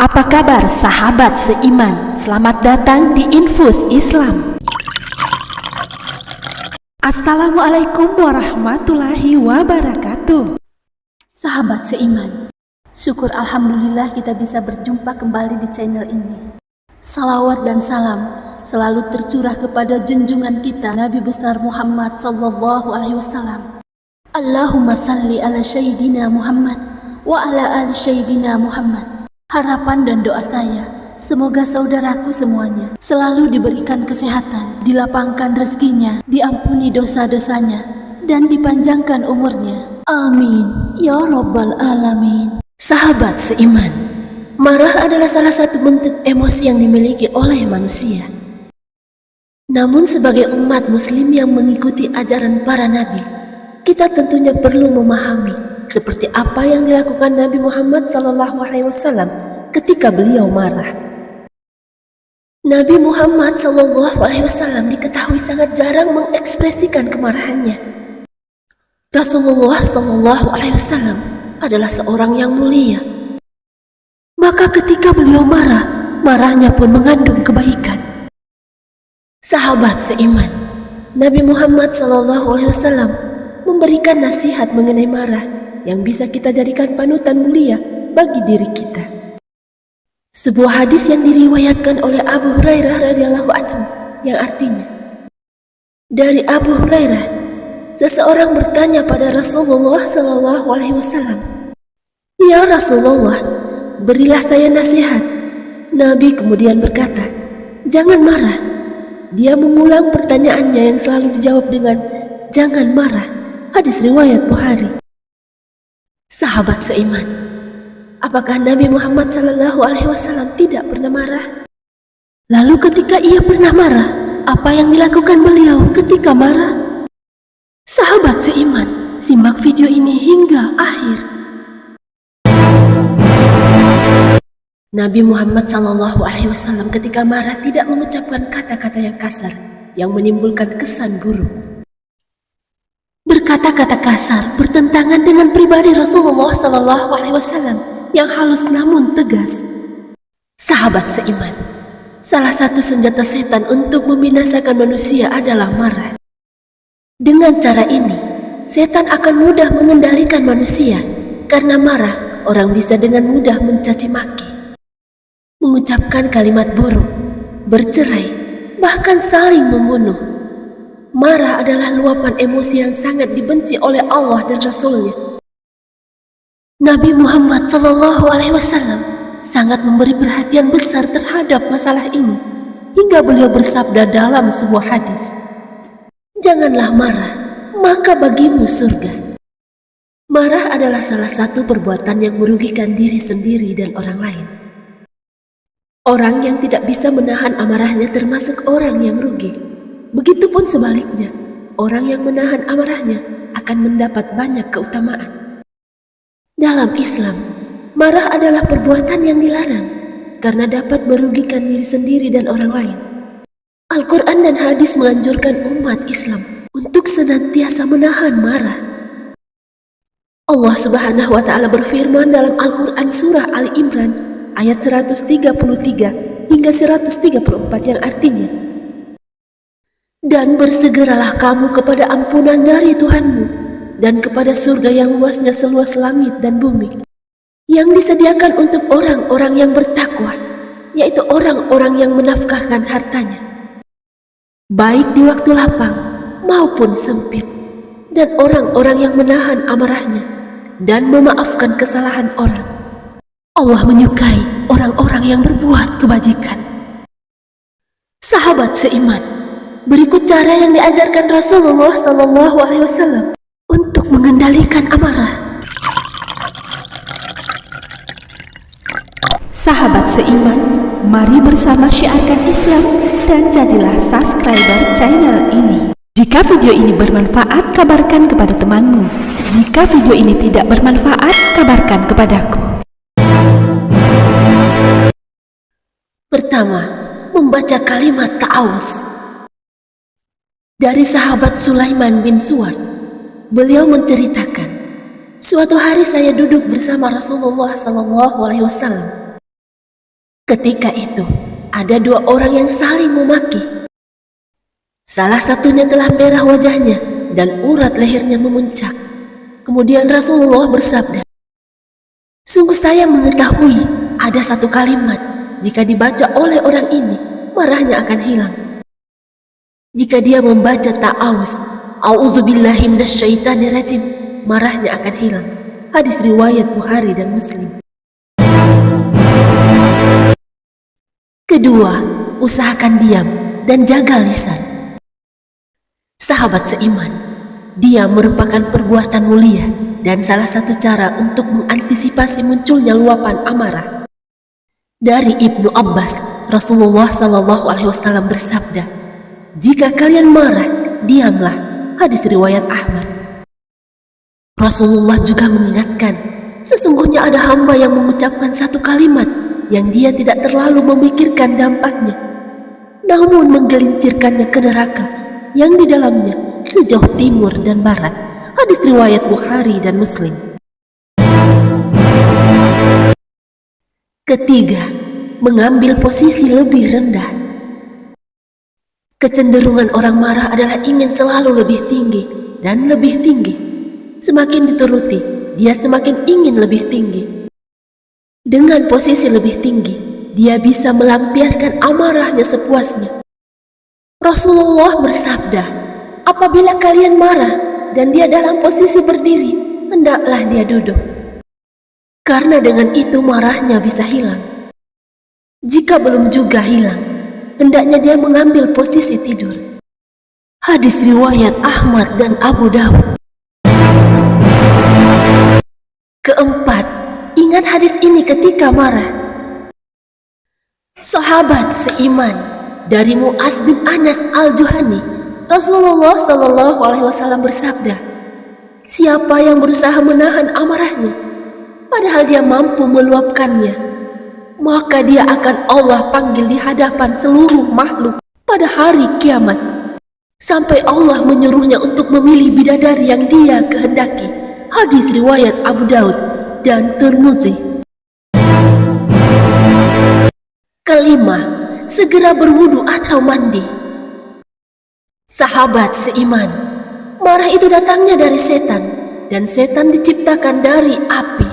Apa kabar sahabat seiman? Selamat datang di Infus Islam. Assalamualaikum warahmatullahi wabarakatuh. Sahabat seiman, syukur alhamdulillah kita bisa berjumpa kembali di channel ini. Salawat dan salam selalu tercurah kepada junjungan kita Nabi besar Muhammad sallallahu alaihi wasallam. Allahumma salli ala sayyidina Muhammad wa ala ali sayyidina Muhammad. Harapan dan doa saya, semoga saudaraku semuanya selalu diberikan kesehatan, dilapangkan rezekinya, diampuni dosa-dosanya, dan dipanjangkan umurnya. Amin, ya rabbal alamin. Sahabat seiman, marah adalah salah satu bentuk emosi yang dimiliki oleh manusia. Namun sebagai umat muslim yang mengikuti ajaran para nabi, kita tentunya perlu memahami seperti apa yang dilakukan Nabi Muhammad SAW ketika beliau marah. Nabi Muhammad SAW diketahui sangat jarang mengekspresikan kemarahannya. Rasulullah SAW adalah seorang yang mulia. Maka ketika beliau marah, marahnya pun mengandung kebaikan. Sahabat seiman, Nabi Muhammad SAW memberikan nasihat mengenai marah yang bisa kita jadikan panutan mulia bagi diri kita. Sebuah hadis yang diriwayatkan oleh Abu Hurairah radhiyallahu anhu yang artinya, dari Abu Hurairah, seseorang bertanya pada Rasulullah sallallahu alaihi wasallam, "Ya Rasulullah, berilah saya nasihat." Nabi kemudian berkata, "Jangan marah." Dia mengulang pertanyaannya yang selalu dijawab dengan, "Jangan marah." Hadis riwayat Bukhari. Sahabat seiman, apakah Nabi Muhammad SAW tidak pernah marah? Lalu ketika ia pernah marah, apa yang dilakukan beliau ketika marah? Sahabat seiman, simak video ini hingga akhir. Nabi Muhammad SAW ketika marah tidak mengucapkan kata-kata yang kasar yang menimbulkan kesan buruk. Berkata-kata kasar bertentangan dengan pribadi Rasulullah SAW yang halus namun tegas. Sahabat seiman, salah satu senjata setan untuk membinasakan manusia adalah marah. Dengan cara ini, setan akan mudah mengendalikan manusia. Karena marah, orang bisa dengan mudah mencaci maki, mengucapkan kalimat buruk, bercerai, bahkan saling membunuh. Marah adalah luapan emosi yang sangat dibenci oleh Allah dan Rasul-Nya. Nabi Muhammad SAW sangat memberi perhatian besar terhadap masalah ini, hingga beliau bersabda dalam sebuah hadis, "Janganlah marah, maka bagimu surga." Marah adalah salah satu perbuatan yang merugikan diri sendiri dan orang lain. Orang yang tidak bisa menahan amarahnya termasuk orang yang rugi. Begitupun sebaliknya, orang yang menahan amarahnya akan mendapat banyak keutamaan. Dalam Islam, marah adalah perbuatan yang dilarang karena dapat merugikan diri sendiri dan orang lain. Al-Quran dan hadis menganjurkan umat Islam untuk senantiasa menahan marah. Allah Subhanahu wa Ta'ala berfirman dalam Al-Quran surah Ali Imran ayat 133 hingga 134 yang artinya, "Dan bersegeralah kamu kepada ampunan dari Tuhanmu dan kepada surga yang luasnya seluas langit dan bumi, yang disediakan untuk orang-orang yang bertakwa, yaitu orang-orang yang menafkahkan hartanya, baik di waktu lapang maupun sempit, dan orang-orang yang menahan amarahnya dan memaafkan kesalahan orang. Allah menyukai orang-orang yang berbuat kebajikan." Sahabat seiman, berikut cara yang diajarkan Rasulullah SAW untuk mengendalikan amarah. Sahabat seiman, mari bersama syiarkan Islam dan jadilah subscriber channel ini. Jika video ini bermanfaat, kabarkan kepada temanmu. Jika video ini tidak bermanfaat, kabarkan kepadaku. Pertama, membaca kalimat ta'awuz. Dari sahabat Sulaiman bin Suward, beliau menceritakan, "Suatu hari saya duduk bersama Rasulullah SAW Ketika itu, ada dua orang yang saling memaki. Salah satunya telah merah wajahnya dan urat lehernya memuncak. Kemudian Rasulullah bersabda, "Sungguh saya mengetahui ada satu kalimat, jika dibaca oleh orang ini, marahnya akan hilang. Jika dia membaca ta'awuz, a'udzubillahi minasyaitonirrajim, marahnya akan hilang." Hadis riwayat Bukhari dan Muslim. Kedua, usahakan diam dan jaga lisan. Sahabat seiman, diam merupakan perbuatan mulia dan salah satu cara untuk mengantisipasi munculnya luapan amarah. Dari Ibnu Abbas, Rasulullah SAW bersabda, "Jika kalian marah, diamlah." Hadis riwayat Ahmad. Rasulullah juga mengingatkan, sesungguhnya ada hamba yang mengucapkan satu kalimat yang dia tidak terlalu memikirkan dampaknya, namun menggelincirkannya ke neraka yang di dalamnya sejauh timur dan barat. Hadis riwayat Bukhari dan Muslim. Ketiga, mengambil posisi lebih rendah. Kecenderungan orang marah adalah ingin selalu lebih tinggi dan lebih tinggi. Semakin dituruti, dia semakin ingin lebih tinggi. Dengan posisi lebih tinggi, dia bisa melampiaskan amarahnya sepuasnya. Rasulullah bersabda, "Apabila kalian marah dan dia dalam posisi berdiri, hendaklah dia duduk. Karena dengan itu marahnya bisa hilang. Jika belum juga hilang, hendaknya dia mengambil posisi tidur." Hadis riwayat Ahmad dan Abu Dawud. Keempat, ingat hadis ini ketika marah. Sahabat seiman dari Mu'az bin Anas al-Juhani, Rasulullah SAW bersabda, "Siapa yang berusaha menahan amarahnya, padahal dia mampu meluapkannya, maka dia akan Allah panggil di hadapan seluruh makhluk pada hari kiamat, sampai Allah menyuruhnya untuk memilih bidadari yang dia kehendaki." Hadis riwayat Abu Daud dan Tirmidzi. Kelima, segera berwudu atau mandi. Sahabat seiman, marah itu datangnya dari setan, dan setan diciptakan dari api.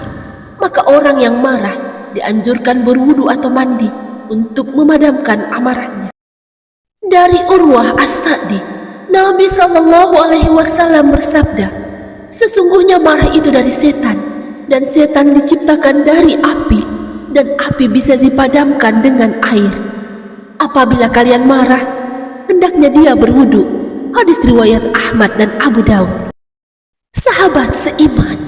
Maka orang yang marah dianjurkan berwudu atau mandi untuk memadamkan amarahnya. Dari Urwah As-Sa'di, Nabi SAW bersabda, "Sesungguhnya marah itu dari setan, dan setan diciptakan dari api, dan api bisa dipadamkan dengan air. Apabila kalian marah, hendaknya dia berwudu." Hadis riwayat Ahmad dan Abu Daud. Sahabat seiman,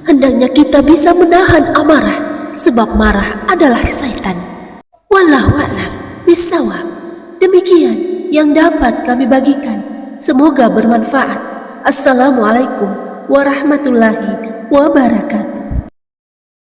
hendaknya kita bisa menahan amarah, sebab marah adalah syaitan. Wallahu a'lam bishawab. Demikian yang dapat kami bagikan. Semoga bermanfaat. Assalamualaikum warahmatullahi wabarakatuh.